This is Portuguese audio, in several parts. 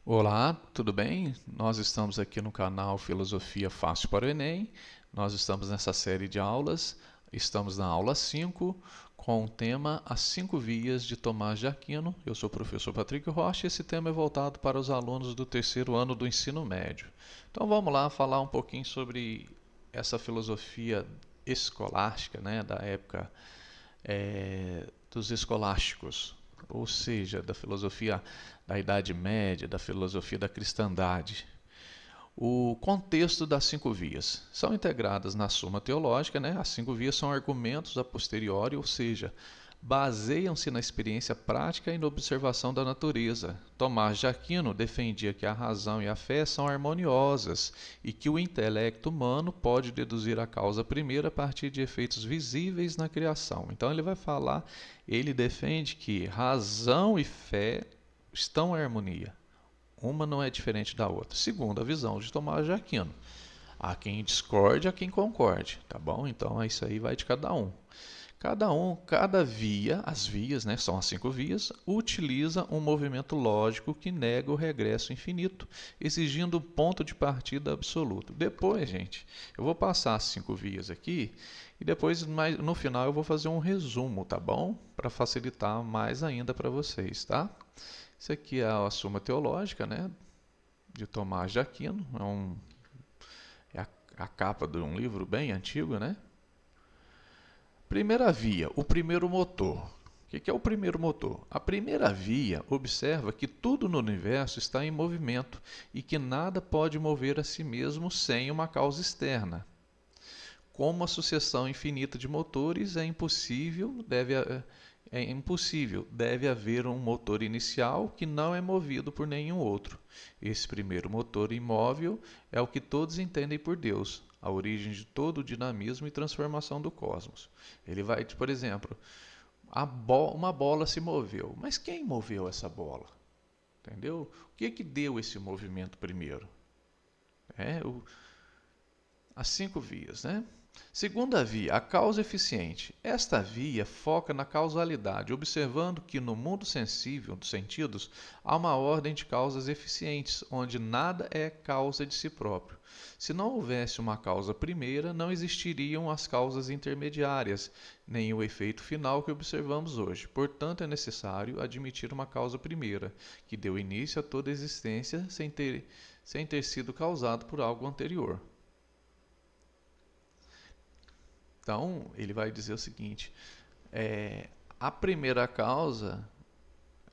Olá, tudo bem? Nós estamos aqui no canal Filosofia Fácil para o Enem. Nós estamos nessa série de aulas. Estamos na aula 5, com o tema As 5 Vias de Tomás de Aquino. Eu sou o professor Patrick Rocha e esse tema é voltado para os alunos do terceiro ano do ensino médio. Então vamos lá falar um pouquinho sobre essa filosofia escolástica, né, da época dos escolásticos, ou seja, da filosofia da Idade Média, da filosofia da cristandade. O contexto das 5 vias são integradas na Suma Teológica, né? As 5 vias são argumentos a posteriori, ou seja, baseiam-se na experiência prática e na observação da natureza. Tomás de Aquino defendia que a razão e a fé são harmoniosas e que o intelecto humano pode deduzir a causa primeira a partir de efeitos visíveis na criação. Então ele defende que razão e fé estão em harmonia. Uma não é diferente da outra. Segundo a visão de Tomás de Aquino. Há quem discorde, há quem concorde, tá bom? Então isso aí vai de cada um. Cada via, as vias, né, são as 5 vias, utiliza um movimento lógico que nega o regresso infinito, exigindo um ponto de partida absoluto. Depois, gente, eu vou passar as 5 vias aqui e depois, no final, eu vou fazer um resumo, tá bom? Para facilitar mais ainda para vocês, tá? Isso aqui é a Suma Teológica, né, de Tomás de Aquino. É a capa de um livro bem antigo, né? Primeira via, o primeiro motor. O que é o primeiro motor? A primeira via observa que tudo no universo está em movimento e que nada pode mover a si mesmo sem uma causa externa. Como a sucessão infinita de motores deve haver um motor inicial que não é movido por nenhum outro. Esse primeiro motor imóvel é o que todos entendem por Deus, a origem de todo o dinamismo e transformação do cosmos. Ele vai, por exemplo, uma bola se moveu, mas quem moveu essa bola? Entendeu? O que deu esse movimento primeiro? É, as 5 vias, né? Segunda via, a causa eficiente. Esta via foca na causalidade, observando que no mundo sensível dos sentidos há uma ordem de causas eficientes, onde nada é causa de si próprio. Se não houvesse uma causa primeira, não existiriam as causas intermediárias, nem o efeito final que observamos hoje. Portanto, é necessário admitir uma causa primeira, que deu início a toda a existência sem ter sido causado por algo anterior. Então, ele vai dizer o seguinte: a primeira causa,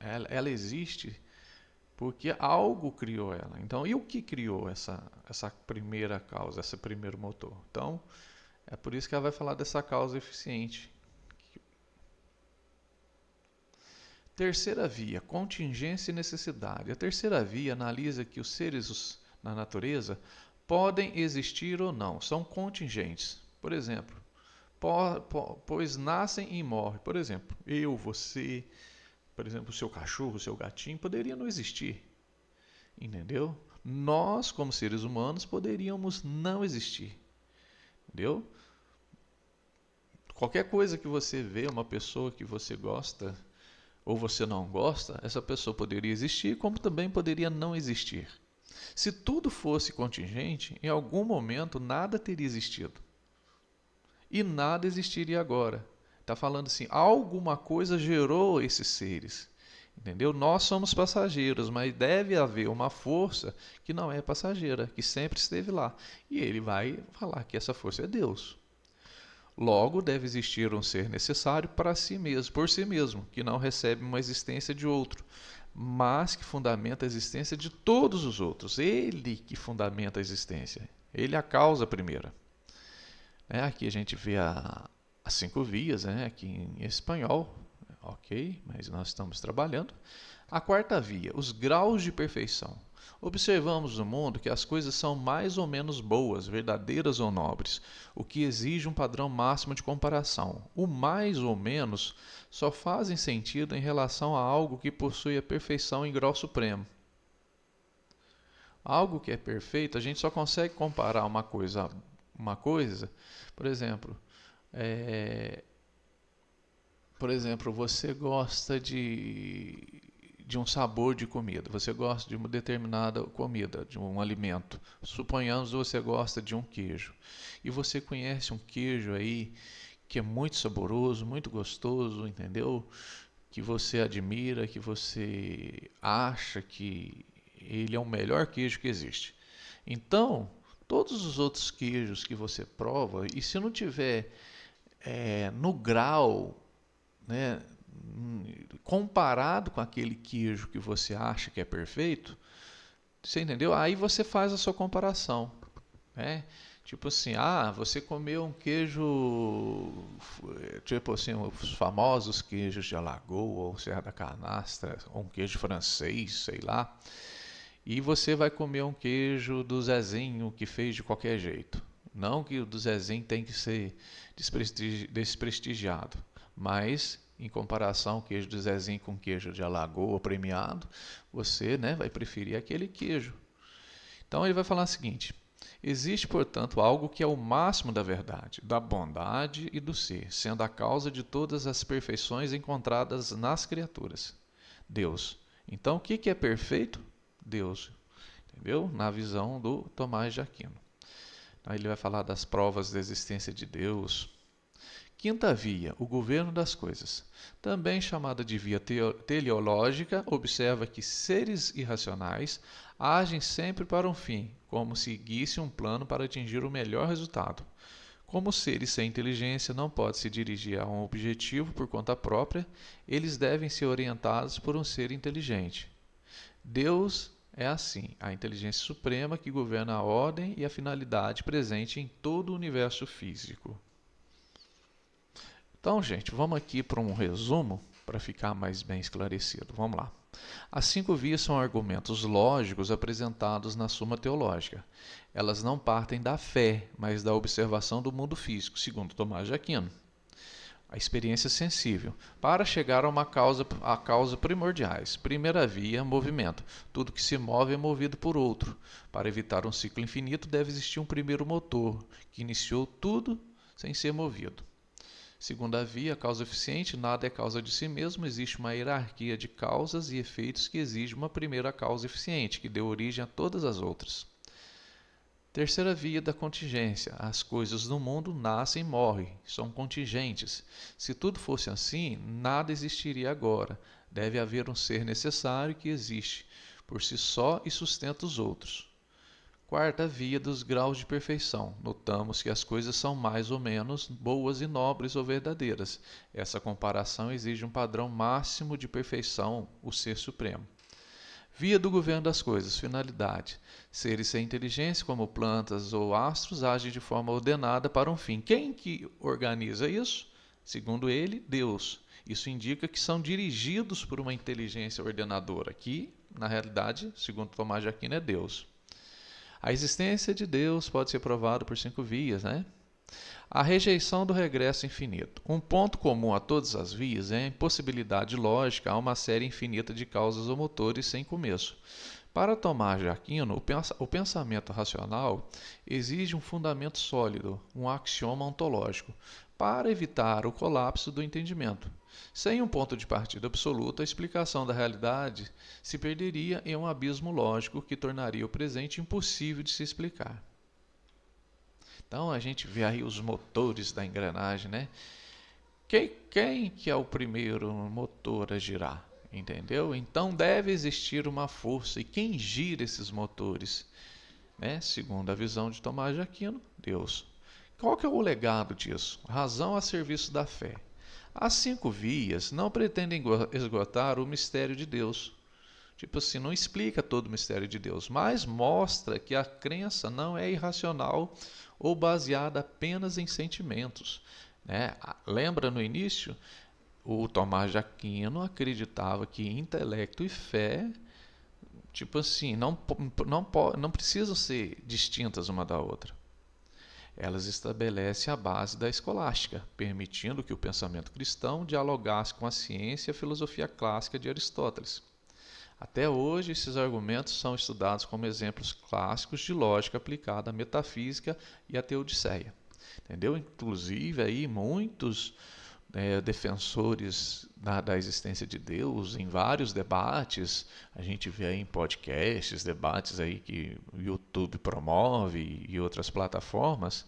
ela existe porque algo criou ela. Então, e o que criou essa primeira causa, esse primeiro motor? Então, é por isso que ela vai falar dessa causa eficiente. Terceira via, contingência e necessidade. A terceira via analisa que os seres na natureza podem existir ou não, são contingentes. Por exemplo, pois nascem e morrem. Por exemplo, eu, você, por exemplo, o seu cachorro, o seu gatinho, poderia não existir. Entendeu? Nós, como seres humanos, poderíamos não existir. Entendeu? Qualquer coisa que você vê, uma pessoa que você gosta ou você não gosta, essa pessoa poderia existir, como também poderia não existir. Se tudo fosse contingente, em algum momento nada teria existido. E nada existiria agora. Está falando assim, alguma coisa gerou esses seres. Entendeu? Nós somos passageiros, mas deve haver uma força que não é passageira, que sempre esteve lá. E ele vai falar que essa força é Deus. Logo, deve existir um ser necessário para si mesmo, por si mesmo, que não recebe uma existência de outro, mas que fundamenta a existência de todos os outros. Ele que fundamenta a existência. Ele é a causa primeira. Aqui a gente vê as 5 vias, aqui em espanhol, ok, mas nós estamos trabalhando. A quarta via, os graus de perfeição. Observamos no mundo que as coisas são mais ou menos boas, verdadeiras ou nobres, o que exige um padrão máximo de comparação. O mais ou menos só fazem sentido em relação a algo que possui a perfeição em grau supremo. Algo que é perfeito, a gente só consegue comparar uma coisa, por exemplo, é, por exemplo, você gosta de um sabor de comida. Você gosta de uma determinada comida, de um alimento. Suponhamos que você gosta de um queijo. E você conhece um queijo aí que é muito saboroso, muito gostoso, entendeu? Que você admira, que você acha que ele é o melhor queijo que existe. Então, todos os outros queijos que você prova, e se não tiver no grau, né, comparado com aquele queijo que você acha que é perfeito, você entendeu? Aí você faz a sua comparação, né? Tipo assim, você comeu um queijo, tipo assim, os famosos queijos de Alagoa ou Serra da Canastra, ou um queijo francês, sei lá, e você vai comer um queijo do Zezinho que fez de qualquer jeito. Não que o do Zezinho tem que ser desprestigiado, mas em comparação ao queijo do Zezinho com queijo de Alagoa premiado, você, né, vai preferir aquele queijo. Então ele vai falar o seguinte: existe, portanto, algo que é o máximo da verdade, da bondade e do ser, sendo a causa de todas as perfeições encontradas nas criaturas. Deus. Então o que é perfeito? Deus. Entendeu? Na visão do Tomás de Aquino. Aí ele vai falar das provas da existência de Deus. Quinta via, o governo das coisas. Também chamada de via teleológica, observa que seres irracionais agem sempre para um fim, como se seguisse um plano para atingir o melhor resultado. Como seres sem inteligência não podem se dirigir a um objetivo por conta própria, eles devem ser orientados por um ser inteligente. Deus é assim, a inteligência suprema que governa a ordem e a finalidade presente em todo o universo físico. Então, gente, vamos aqui para um resumo para ficar mais bem esclarecido. Vamos lá. As 5 vias são argumentos lógicos apresentados na Suma Teológica. Elas não partem da fé, mas da observação do mundo físico, segundo Tomás de Aquino. A experiência sensível, para chegar a causa primordiais. Primeira via, movimento. Tudo que se move é movido por outro. Para evitar um ciclo infinito, deve existir um primeiro motor, que iniciou tudo sem ser movido. Segunda via, causa eficiente, nada é causa de si mesmo, existe uma hierarquia de causas e efeitos que exige uma primeira causa eficiente, que deu origem a todas as outras. Terceira via da contingência, as coisas no mundo nascem e morrem, são contingentes. Se tudo fosse assim, nada existiria agora. Deve haver um ser necessário que existe por si só e sustenta os outros. Quarta via dos graus de perfeição. Notamos que as coisas são mais ou menos boas e nobres ou verdadeiras. Essa comparação exige um padrão máximo de perfeição, o Ser Supremo. Via do governo das coisas. Finalidade. Seres sem inteligência, como plantas ou astros, agem de forma ordenada para um fim. Quem que organiza isso? Segundo ele, Deus. Isso indica que são dirigidos por uma inteligência ordenadora, que, na realidade, segundo Tomás de Aquino, é Deus. A existência de Deus pode ser provada por 5 vias, né? A rejeição do regresso infinito. Um ponto comum a todas as vias é a impossibilidade lógica a uma série infinita de causas ou motores sem começo. Para Tomás de Aquino, o pensamento racional exige um fundamento sólido, um axioma ontológico, para evitar o colapso do entendimento. Sem um ponto de partida absoluto, a explicação da realidade se perderia em um abismo lógico que tornaria o presente impossível de se explicar. Então a gente vê aí os motores da engrenagem, né? Quem que é o primeiro motor a girar? Entendeu? Então deve existir uma força. E quem gira esses motores? Né? Segundo a visão de Tomás de Aquino, Deus. Qual que é o legado disso? Razão a serviço da fé. As 5 vias não pretendem esgotar o mistério de Deus. Tipo assim, não explica todo o mistério de Deus, mas mostra que a crença não é irracional ou baseada apenas em sentimentos. Né? Lembra no início? O Tomás de Aquino acreditava que intelecto e fé, tipo assim, não precisam ser distintas uma da outra. Elas estabelecem a base da escolástica, permitindo que o pensamento cristão dialogasse com a ciência e a filosofia clássica de Aristóteles. Até hoje, esses argumentos são estudados como exemplos clássicos de lógica aplicada à metafísica e à teodiceia. Entendeu? Inclusive, aí, muitos defensores da existência de Deus em vários debates. A gente vê aí em podcasts, debates aí que o YouTube promove e outras plataformas,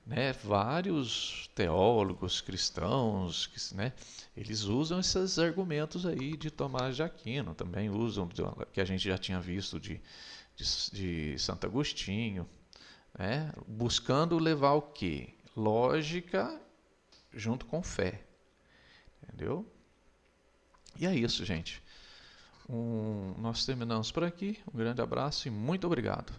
né? Vários teólogos cristãos, né? Eles usam esses argumentos aí de Tomás de Aquino, também usam, que a gente já tinha visto de Santo Agostinho, né? Buscando levar o quê? Lógica junto com fé, entendeu? E é isso, gente. Nós terminamos por aqui. Um grande abraço e muito obrigado.